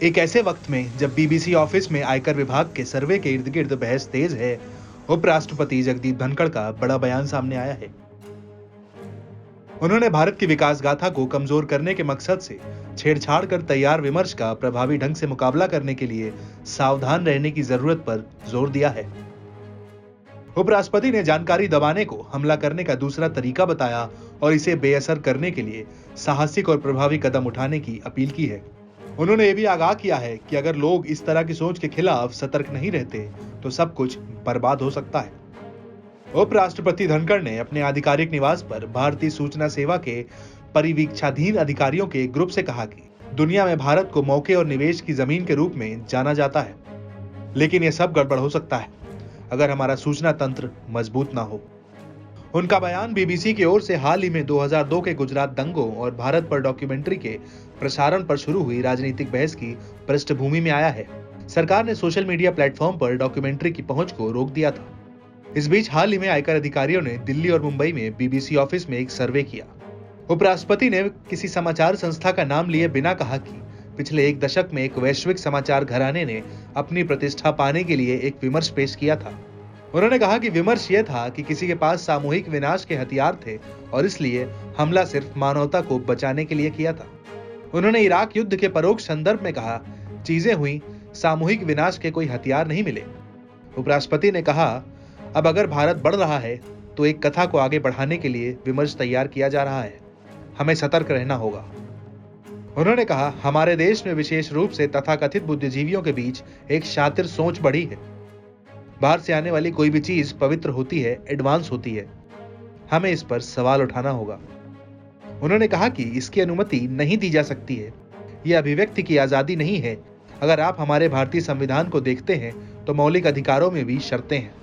एक ऐसे वक्त में जब बीबीसी ऑफिस में आयकर विभाग के सर्वे के इर्द गिर्द बहस तेज है, उपराष्ट्रपति जगदीप धनखड़ का बड़ा बयान सामने आया है। उन्होंने भारत की विकास गाथा को कमजोर करने के मकसद से छेड़छाड़ कर तैयार विमर्श का प्रभावी ढंग से मुकाबला करने के लिए सावधान रहने की जरूरत पर जोर दिया है। उपराष्ट्रपति ने जानकारी दबाने को हमला करने का दूसरा तरीका बताया और इसे बेअसर करने के लिए साहसिक और प्रभावी कदम उठाने की अपील की है। उन्होंने ये भी आगाह किया है कि अगर लोग इस तरह की सोच के खिलाफ सतर्क नहीं रहते तो सब कुछ बर्बाद हो सकता है। उपराष्ट्रपति धनखड़ ने अपने आधिकारिक निवास पर भारतीय सूचना सेवा के परिवीक्षाधीन अधिकारियों के एक ग्रुप से कहा कि दुनिया में भारत को मौके और निवेश की जमीन के रूप में जाना जाता है, लेकिन यह सब गड़बड़ हो सकता है अगर हमारा सूचना तंत्र मजबूत ना हो। उनका बयान बीबीसी की ओर से हाल ही में 2002 के गुजरात दंगों और भारत पर डॉक्यूमेंट्री के प्रसारण पर शुरू हुई राजनीतिक बहस की पृष्ठभूमि में आया है। सरकार ने सोशल मीडिया प्लेटफॉर्म पर डॉक्यूमेंट्री की पहुंच को रोक दिया था। इस बीच हाल ही में आयकर अधिकारियों ने दिल्ली और मुंबई में बीबीसी ऑफिस में एक सर्वे किया। उपराष्ट्रपति ने किसी समाचार संस्था का नाम लिए बिना कहा कि पिछले एक दशक में एक वैश्विक समाचार घराने ने अपनी प्रतिष्ठा पाने के लिए एक विमर्श पेश किया था। उन्होंने कहा कि विमर्श यह था कि किसी के पास सामूहिक विनाश के हथियार थे और इसलिए हमला सिर्फ मानवता को बचाने के लिए किया था। उन्होंने इराक युद्ध के परोक्ष संदर्भ में कहा, चीजें हुई, सामूहिक विनाश के कोई हथियार नहीं मिले। उपराष्ट्रपति ने कहा, अब अगर भारत बढ़ रहा है तो एक कथा को आगे बढ़ाने के लिए विमर्श तैयार किया जा रहा है। हमें सतर्क रहना होगा। उन्होंने कहा, हमारे देश में विशेष रूप से तथाकथित बुद्धिजीवियों के बीच एक शातिर सोच बढ़ी है। बाहर से आने वाली कोई भी चीज पवित्र होती है, एडवांस होती है। हमें इस पर सवाल उठाना होगा। उन्होंने कहा कि इसकी अनुमति नहीं दी जा सकती है। यह अभिव्यक्ति की आजादी नहीं है। अगर आप हमारे भारतीय संविधान को देखते हैं तो मौलिक अधिकारों में भी शर्तें हैं।